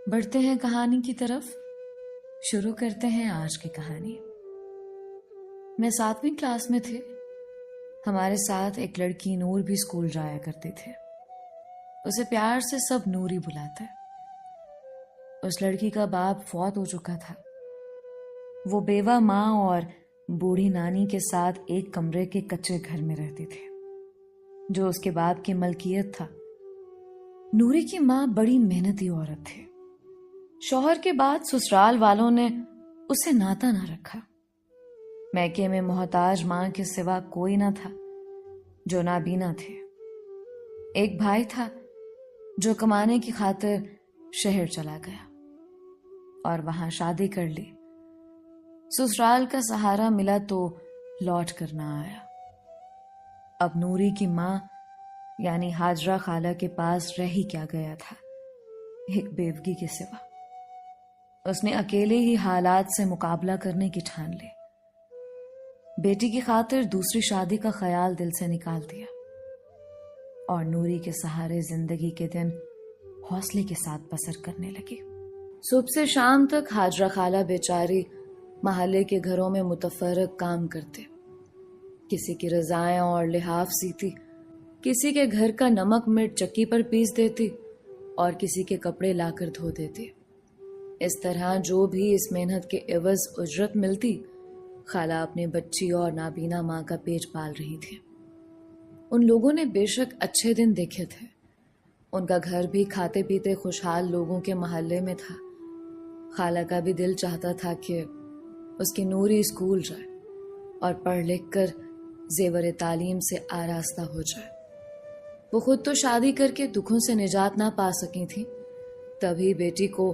بڑھتے ہیں کہانی کی طرف، شروع کرتے ہیں آج کی کہانی۔ میں 7ویں کلاس میں تھی۔ ہمارے ساتھ ایک لڑکی نور بھی اسکول جایا کرتی تھی۔ اسے پیار سے سب نوری بلاتے۔ اس لڑکی کا باپ فوت ہو چکا تھا۔ وہ بیوہ ماں اور بوڑھی نانی کے ساتھ ایک کمرے کے کچے گھر میں رہتی تھی جو اس کے باپ کی ملکیت تھا۔ نوری کی ماں بڑی محنتی عورت تھی۔ شوہر کے بعد سسرال والوں نے اسے ناتا نہ رکھا۔ میکے میں محتاج ماں کے سوا کوئی نہ تھا جو نابینا تھے۔ ایک بھائی تھا جو کمانے کی خاطر شہر چلا گیا اور وہاں شادی کر لی۔ سسرال کا سہارا ملا تو لوٹ کر نہ آیا۔ اب نوری کی ماں یعنی ہاجرہ خالہ کے پاس رہ ہی کیا گیا تھا ایک بیوگی کے سوا۔ اس نے اکیلے ہی حالات سے مقابلہ کرنے کی ٹھان لی۔ بیٹی کی خاطر دوسری شادی کا خیال دل سے نکال دیا اور نوری کے سہارے زندگی کے دن حوصلے کے ساتھ بسر کرنے لگی۔ صبح سے شام تک ہاجرہ خالہ بیچاری محلے کے گھروں میں متفرق کام کرتے۔ کسی کی رضائیں اور لحاف سیتی، کسی کے گھر کا نمک مرچ چکی پر پیس دیتی اور کسی کے کپڑے لا کر دھو دیتی۔ اس طرح جو بھی اس محنت کے عوض اجرت ملتی، خالہ اپنی بچی اور نابینا ماں کا پیٹ پال رہی تھی۔ ان لوگوں نے بے شک اچھے دن دیکھے تھے۔ ان کا گھر بھی کھاتے پیتے خوشحال لوگوں کے محلے میں تھا۔ خالہ کا بھی دل چاہتا تھا کہ اس کی نوری اسکول جائے اور پڑھ لکھ کر زیور تعلیم سے آراستہ ہو جائے۔ وہ خود تو شادی کر کے دکھوں سے نجات نہ پا سکی تھی، تبھی بیٹی کو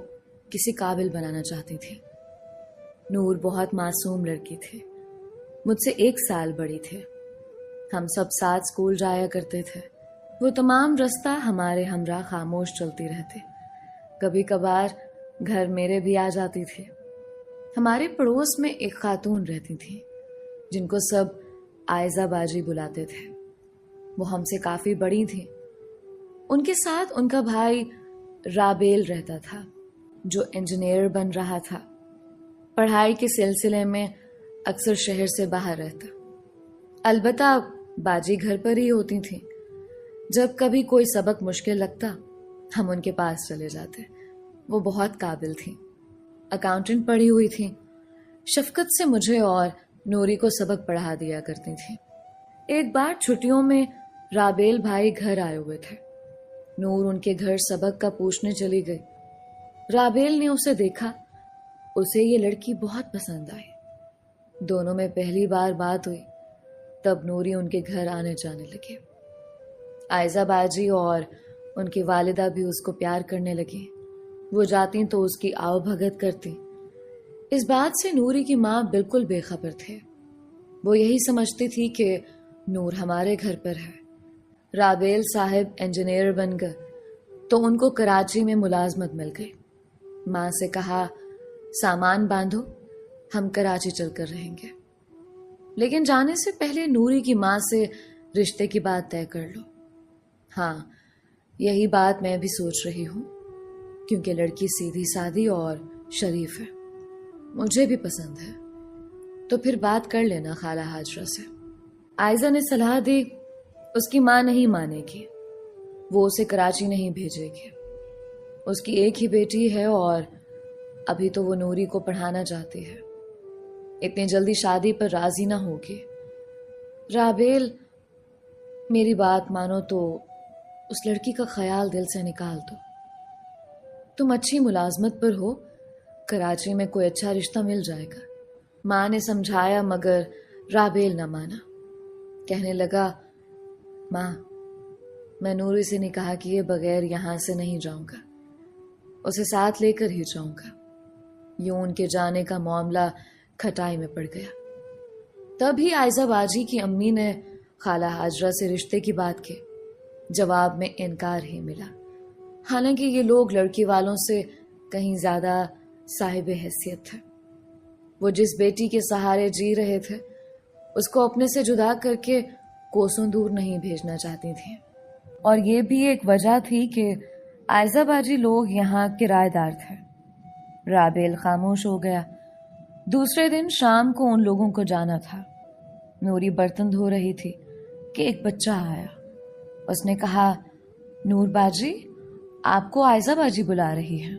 کسی قابل بنانا چاہتی تھی۔ نور بہت معصوم لڑکی تھی، مجھ سے 1 سال بڑی تھی۔ ہم سب ساتھ اسکول جایا کرتے تھے۔ وہ تمام رستہ ہمارے ہمراہ خاموش چلتی رہتی۔ کبھی کبھار گھر میرے بھی آ جاتی تھی۔ ہمارے پڑوس میں ایک خاتون رہتی تھی جن کو سب عائزہ باجی بلاتے تھے۔ وہ ہم سے کافی بڑی تھی۔ ان کے ساتھ ان کا بھائی رابیل رہتا تھا جو انجینئر بن رہا تھا۔ پڑھائی کے سلسلے میں اکثر شہر سے باہر رہتا۔ البتہ باجی گھر پر ہی ہوتی تھی۔ جب کبھی کوئی سبق مشکل لگتا ہم ان کے پاس چلے جاتے۔ وہ بہت قابل تھی، اکاؤنٹنٹ پڑھی ہوئی تھی۔ شفقت سے مجھے اور نوری کو سبق پڑھا دیا کرتی تھی۔ ایک بار چھٹیوں میں رابیل بھائی گھر آئے ہوئے تھے۔ نور ان کے گھر سبق کا پوچھنے چلی گئی۔ رابیل نے اسے دیکھا۔ اسے یہ لڑکی بہت پسند آئی۔ دونوں میں پہلی بار بات ہوئی، تب نوری ان کے گھر آنے جانے لگے۔ عائزہ باجی اور ان کی والدہ بھی اس کو پیار کرنے لگی۔ وہ جاتی تو اس کی آؤ بھگت کرتی۔ اس بات سے نوری کی ماں بالکل بے خبر تھے۔ وہ یہی سمجھتی تھی کہ نور ہمارے گھر پر ہے۔ رابیل صاحب انجینئر بن گئے تو ان کو کراچی میں ملازمت مل گئی۔ ماں سے کہا سامان باندھو، ہم کراچی چل کر رہیں گے، لیکن جانے سے پہلے نوری کی ماں سے رشتے کی بات طے کر لو۔ ہاں، یہی بات میں بھی سوچ رہی ہوں، کیونکہ لڑکی سیدھی سادی اور شریف ہے، مجھے بھی پسند ہے، تو پھر بات کر لینا خالہ ہاجرہ سے۔ عائزہ نے صلاح دی۔ اس کی ماں نہیں مانے گی، وہ اسے کراچی نہیں بھیجے گی۔ اس کی ایک ہی بیٹی ہے اور ابھی تو وہ نوری کو پڑھانا چاہتی ہے۔ اتنی جلدی شادی پر راضی نہ ہوگی۔ رابیل، میری بات مانو تو اس لڑکی کا خیال دل سے نکال دو۔ تم اچھی ملازمت پر ہو، کراچی میں کوئی اچھا رشتہ مل جائے گا۔ ماں نے سمجھایا مگر رابیل نہ مانا۔ کہنے لگا ماں، میں نوری سے نکاح کیے بغیر یہاں سے نہیں جاؤں گا، اسے ساتھ لے کر ہی جاؤں گا۔ یوں ان کے جانے کا معاملہ کھٹائی میں پڑ گیا۔ تب ہی عائزہ باجی کی امی نے خالہ ہاجرہ سے رشتے کی بات کی۔ جواب میں انکار ہی ملا، حالانکہ یہ لوگ لڑکی والوں سے کہیں زیادہ صاحب حیثیت تھے۔ وہ جس بیٹی کے سہارے جی رہے تھے اس کو اپنے سے جدا کر کے کوسوں دور نہیں بھیجنا چاہتی تھیں۔ اور یہ بھی ایک وجہ تھی کہ عائزہ باجی لوگ یہاں کرایہ دار تھے۔ رابیل خاموش ہو گیا۔ دوسرے دن شام کو ان لوگوں کو جانا تھا۔ نوری برتن دھو رہی تھی کہ ایک بچہ آیا۔ اس نے کہا، نور باجی، آپ کو عائزہ باجی بلا رہی ہے۔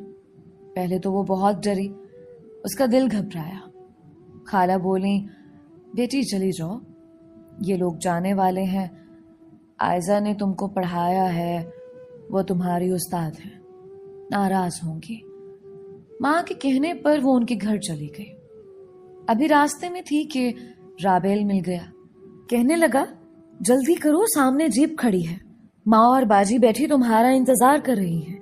پہلے تو وہ بہت ڈری، اس کا دل گھبرایا۔ خالہ بولیں، بیٹی چلی جاؤ، یہ لوگ جانے والے ہیں، عائزہ نے تم کو پڑھایا ہے، وہ تمہاری استاد ہے، ناراض ہوں گی۔ ماں کے کہنے پر وہ ان کے گھر چلی گئی۔ ابھی راستے میں تھی کہ رابیل مل گیا۔ کہنے لگا، جلدی کرو، سامنے جیپ کھڑی ہے، ماں اور باجی بیٹھی تمہارا انتظار کر رہی ہیں،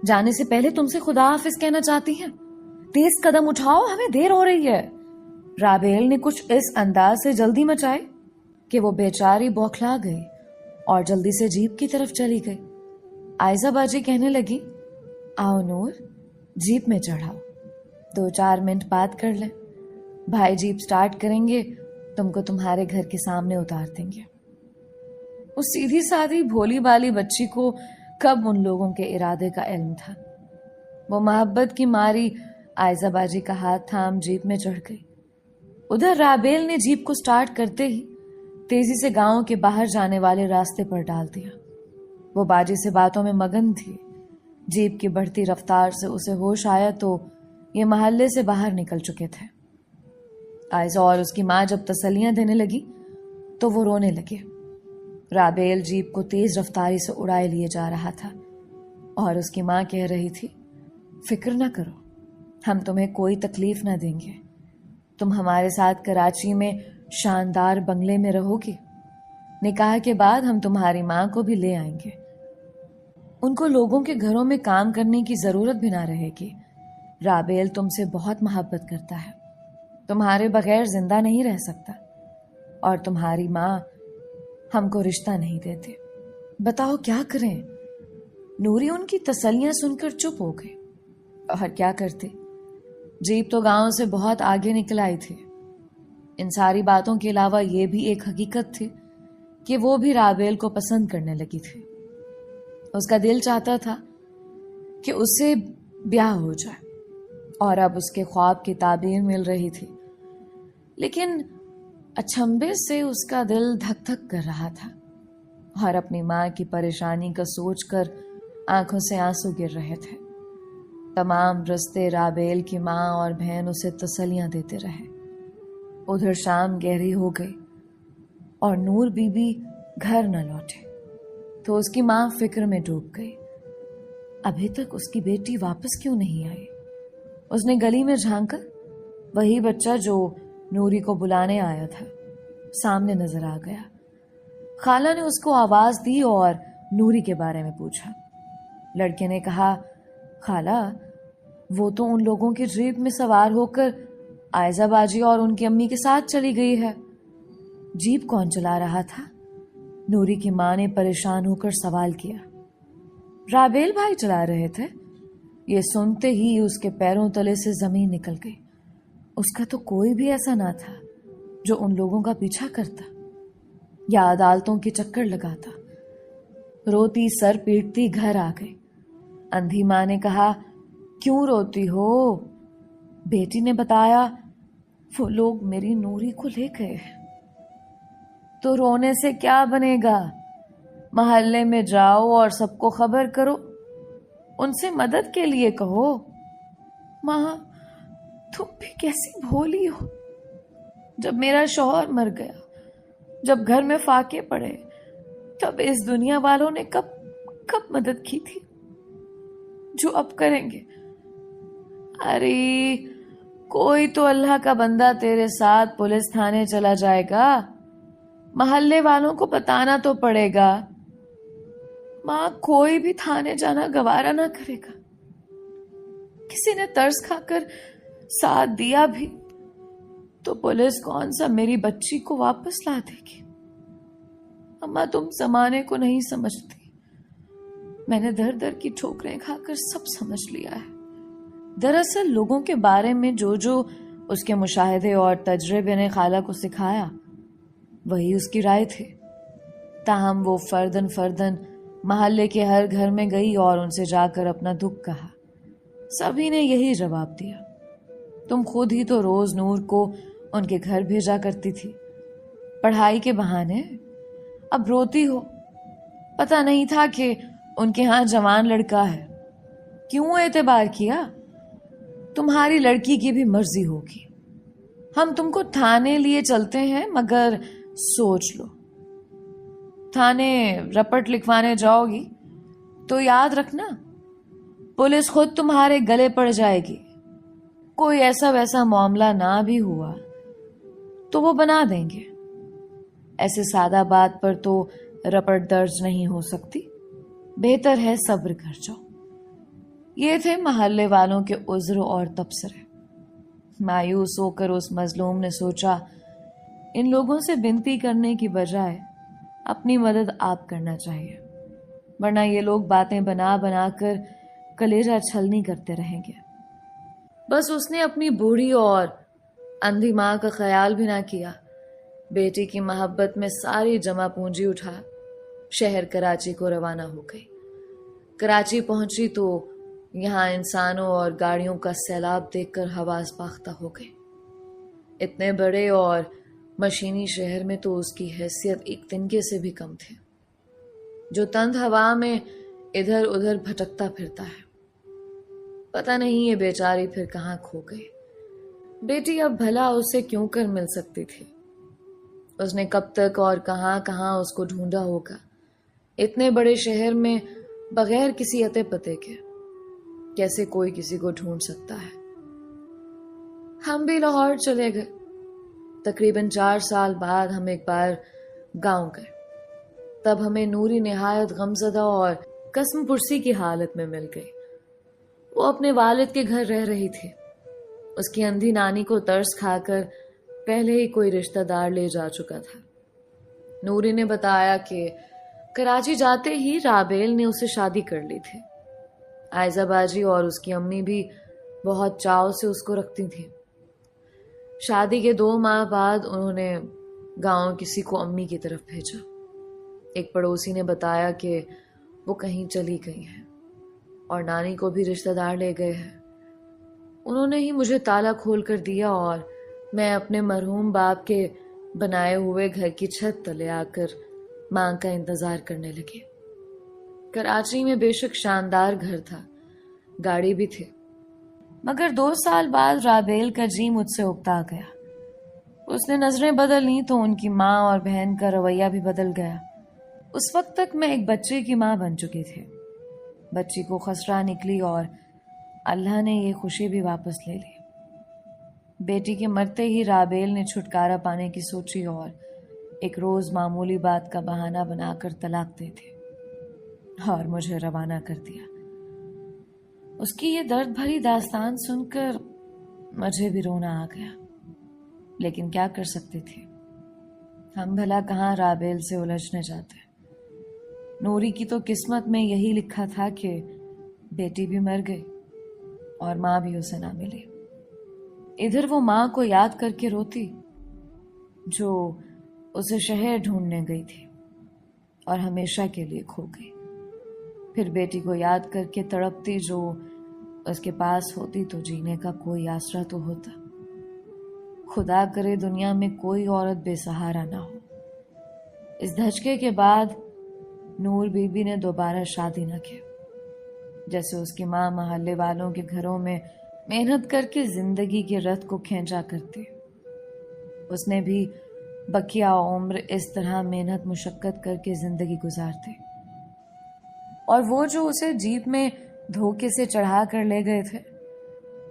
جانے سے پہلے تم سے خدا حافظ کہنا چاہتی ہیں، تیز قدم اٹھاؤ، ہمیں دیر ہو رہی ہے۔ رابیل نے کچھ اس انداز سے جلدی مچائی کہ وہ بیچاری بوکھلا گئی اور جلدی سے جیپ کی طرف چلی گئی۔ عائزہ باجی کہنے لگی، آؤ نور، جیپ میں چڑھاؤ، 2-4 منٹ بات کر لیں، بھائی جیپ سٹارٹ کریں گے، تم کو تمہارے گھر کے سامنے اتار دیں گے۔ اس سیدھی سادھی بھولی بالی بچی کو کب ان لوگوں کے ارادے کا علم تھا؟ وہ محبت کی ماری عائزہ باجی کا ہاتھ تھام جیپ میں چڑھ گئی۔ ادھر رابیل نے جیپ کو سٹارٹ کرتے ہی تیزی سے گاؤں کے باہر جانے والے راستے پر ڈال دیا۔ وہ باجی سے باتوں میں مگن تھی۔ جیپ کی بڑھتی رفتار سے اسے ہوش آیا تو یہ محلے سے باہر نکل چکے تھے۔ عائزہ اور اس کی ماں جب تسلیاں دینے لگی تو وہ رونے لگے۔ رابیل جیپ کو تیز رفتاری سے اڑائے لیے جا رہا تھا اور اس کی ماں کہہ رہی تھی، فکر نہ کرو، ہم تمہیں کوئی تکلیف نہ دیں گے، تم ہمارے ساتھ کراچی میں شاندار بنگلے میں رہو گی، نکاح کے بعد ہم تمہاری ماں کو بھی لے آئیں گے، ان کو لوگوں کے گھروں میں کام کرنے کی ضرورت بھی نہ رہے گی، رابیل تم سے بہت محبت کرتا ہے، تمہارے بغیر زندہ نہیں رہ سکتا، اور تمہاری ماں ہم کو رشتہ نہیں دیتے، بتاؤ کیا کریں؟ نوری ان کی تسلیاں سن کر چپ ہو گئی۔ اور کیا کرتے، جیپ تو گاؤں سے بہت آگے نکل آئی تھی۔ ان ساری باتوں کے علاوہ یہ بھی ایک حقیقت تھی کہ وہ بھی رابیل کو پسند کرنے لگی تھی۔ اس کا دل چاہتا تھا کہ اس سے بیاہ ہو جائے، اور اب اس کے خواب کی تعبیر مل رہی تھی، لیکن اچھمبے سے اس کا دل دھک دھک کر رہا تھا، اور اپنی ماں کی پریشانی کا سوچ کر آنکھوں سے آنسو گر رہے تھے۔ تمام رستے رابیل کی ماں اور بہن اسے تسلیاں دیتے رہے۔ ادھر شام گہری ہو گئی اور نور بی بی گھر نہ لوٹے تو اس کی ماں فکر میں ڈوب گئی۔ ابھی تک اس کی بیٹی واپس کیوں نہیں آئی؟ اس نے گلی میں جھانکا، وہی بچہ جو نوری کو بلانے آیا تھا سامنے نظر آ گیا۔ خالہ نے اس کو آواز دی اور نوری کے بارے میں پوچھا۔ لڑکے نے کہا، خالہ، وہ تو ان لوگوں کی جیپ میں سوار ہو کر عائزہ باجی اور ان کی امی کے ساتھ چلی گئی ہے۔ جیپ کون چلا رہا تھا؟ نوری کی ماں نے پریشان ہو کر سوال کیا۔ رابیل بھائی چلا رہے تھے۔ یہ سنتے ہی اس کے پیروں تلے سے زمین نکل گئی۔ اس کا تو کوئی بھی ایسا نہ تھا جو ان لوگوں کا پیچھا کرتا یا عدالتوں کے چکر لگاتا۔ روتی سر پیٹتی گھر آ گئی۔ اندھی ماں نے کہا، کیوں روتی ہو؟ بیٹی نے بتایا، وہ لوگ میری نوری کو لے گئے۔ تو رونے سے کیا بنے گا؟ محلے میں جاؤ اور سب کو خبر کرو، ان سے مدد کے لیے کہو۔ ماں، تم بھی کیسی بھولی ہو؟ جب میرا شوہر مر گیا، جب گھر میں فاقے پڑے، تب اس دنیا والوں نے کب مدد کی تھی جو اب کریں گے؟ ارے کوئی تو اللہ کا بندہ تیرے ساتھ پولیس تھانے چلا جائے گا، محلے والوں کو بتانا تو پڑے گا۔ ماں، کوئی بھی تھانے جانا گوارا نہ کرے گا۔ کسی نے ترس کھا کر ساتھ دیا بھی تو پولیس کون سا میری بچی کو واپس لا دے گی؟ اماں، تم زمانے کو نہیں سمجھتی، میں نے در در کی ٹھوکریں کھا کر سب سمجھ لیا ہے۔ دراصل لوگوں کے بارے میں جو اس کے مشاہدے اور تجربے نے خالہ کو سکھایا وہی اس کی رائے تھے، تاہم وہ فردن محلے کے ہر گھر میں گئی اور ان سے جا کر اپنا دکھ کہا۔ سبھی نے یہی جواب دیا، تم خود ہی تو روز نور کو ان کے گھر بھیجا کرتی تھی، پڑھائی کے بہانے، اب روتی ہو۔ پتہ نہیں تھا کہ ان کے ہاں جوان لڑکا ہے، کیوں اعتبار کیا؟ تمہاری لڑکی کی بھی مرضی ہوگی۔ ہم تم کو تھانے لیے چلتے ہیں، مگر سوچ لو، تھانے رپٹ لکھوانے جاؤ گی تو یاد رکھنا پولیس خود تمہارے گلے پڑ جائے گی۔ کوئی ایسا ویسا معاملہ نہ بھی ہوا تو وہ بنا دیں گے، ایسے سادہ بات پر تو رپٹ درج نہیں ہو سکتی، بہتر ہے صبر کر جاؤ۔ یہ تھے محلے والوں کے عذر اور تبصرے۔ مایوس ہو کر اس مظلوم نے سوچا، ان لوگوں سے بنتی کرنے کی بجائے اپنی مدد آپ کرنا چاہیے، ورنہ یہ لوگ باتیں بنا بنا کر کلیجہ چھلنی کرتے رہیں گے۔ بس اس نے اپنی بوڑھی اور اندھی ماں کا خیال بھی نہ کیا، بیٹی کی محبت میں ساری جمع پونجی اٹھا شہر کراچی کو روانہ ہو گئی۔ کراچی پہنچی تو یہاں انسانوں اور گاڑیوں کا سیلاب دیکھ کر حواس باختہ ہو گئی۔ اتنے بڑے اور مشینی شہر میں تو اس کی حیثیت ایک تنکے سے بھی کم تھے، جو تند ہوا میں ادھر ادھر بھٹکتا پھرتا ہے۔ پتہ نہیں یہ بیچاری پھر کہاں کھو گئی۔ بیٹی اب بھلا اسے کیوں کر مل سکتی تھی؟ اس نے کب تک اور کہاں کہاں اس کو ڈھونڈا ہوگا، اتنے بڑے شہر میں بغیر کسی اتے پتے کے کیسے کوئی کسی کو ڈھونڈ سکتا ہے؟ ہم بھی لاہور چلے گئے۔ تقریباً 4 سال بعد ہم ایک بار گاؤں گئے، تب ہمیں نوری نہایت غمزدہ اور قسم پرسی کی حالت میں مل گئی۔ وہ اپنے والد کے گھر رہ رہی تھی۔ اس کی اندھی نانی کو ترس کھا کر پہلے ہی کوئی رشتہ دار لے جا چکا تھا۔ نوری نے بتایا کہ کراچی جاتے ہی رابیل نے اسے شادی کر لی تھی۔ عائزہ باجی اور اس کی امی بھی بہت چاؤ سے اس کو رکھتی تھیں۔ شادی کے 2 ماہ بعد انہوں نے گاؤں کسی کو امی کی طرف بھیجا۔ ایک پڑوسی نے بتایا کہ وہ کہیں چلی گئی ہیں اور نانی کو بھی رشتہ دار لے گئے ہیں۔ انہوں نے ہی مجھے تالا کھول کر دیا اور میں اپنے مرحوم باپ کے بنائے ہوئے گھر کی چھت تلے آ کر ماں کا انتظار کرنے لگے۔ کراچی میں بے شک شاندار گھر تھا، گاڑی بھی تھی، مگر 2 سال بعد رابیل کا جی مجھ سے اکتا گیا۔ اس نے نظریں بدل لی تو ان کی ماں اور بہن کا رویہ بھی بدل گیا۔ اس وقت تک میں ایک بچے کی ماں بن چکی تھی۔ بچی کو خسرہ نکلی اور اللہ نے یہ خوشی بھی واپس لے لی۔ بیٹی کے مرتے ہی رابیل نے چھٹکارا پانے کی سوچی اور ایک روز معمولی بات کا بہانہ بنا کر طلاق دے دی اور مجھے روانہ کر دیا۔ اس کی یہ درد بھری داستان سن کر مجھے بھی رونا آ گیا، لیکن کیا کر سکتی تھی؟ ہم بھلا کہاں رابیل سے الجھنے جاتے؟ نوری کی تو قسمت میں یہی لکھا تھا کہ بیٹی بھی مر گئی اور ماں بھی اسے نہ ملی۔ ادھر وہ ماں کو یاد کر کے روتی جو اسے شہر ڈھونڈنے گئی تھی اور ہمیشہ کے لیے کھو گئی، پھر بیٹی کو یاد کر کے تڑپتی جو اس کے پاس ہوتی تو جینے کا کوئی آسرا تو ہوتا۔ خدا کرے دنیا میں کوئی عورت بے سہارا نہ ہو۔ اس دھچکے کے بعد نور بی بی نے دوبارہ شادی نہ کی۔ جیسے اس کی ماں محلے والوں کے گھروں میں محنت کر کے زندگی کے رتھ کو کھینچا کرتی، اس نے بھی بقیہ عمر اس طرح محنت مشقت کر کے زندگی گزارتی، اور وہ جو اسے جیپ میں دھوکے سے چڑھا کر لے گئے تھے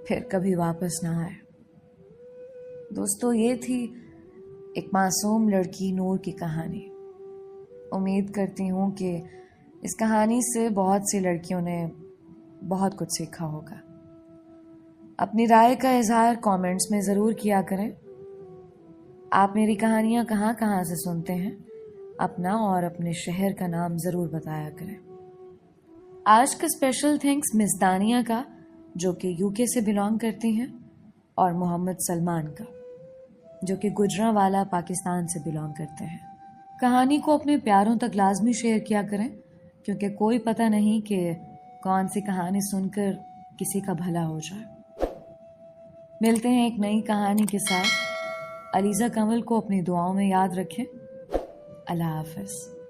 پھر کبھی واپس نہ آئے۔ دوستو، یہ تھی ایک معصوم لڑکی نور کی کہانی۔ امید کرتی ہوں کہ اس کہانی سے بہت سی لڑکیوں نے بہت کچھ سیکھا ہوگا۔ اپنی رائے کا اظہار کامنٹس میں ضرور کیا کریں۔ آپ میری کہانیاں کہاں کہاں سے سنتے ہیں، اپنا اور اپنے شہر کا نام ضرور بتایا کریں۔ آج کا اسپیشل تھینکس مس دانیہ کا، جو کہ UK سے بلانگ کرتی ہیں، اور محمد سلمان کا، جو کہ گجرانوالہ پاکستان سے بلانگ کرتے ہیں۔ کہانی کو اپنے پیاروں تک لازمی شیئر کیا کریں کیونکہ کوئی پتہ نہیں کہ کون سی کہانی سن کر کسی کا بھلا ہو جائے۔ ملتے ہیں ایک نئی کہانی کے ساتھ۔ علیزہ کنول کو اپنی دعاؤں میں یاد رکھیں۔ اللہ حافظ۔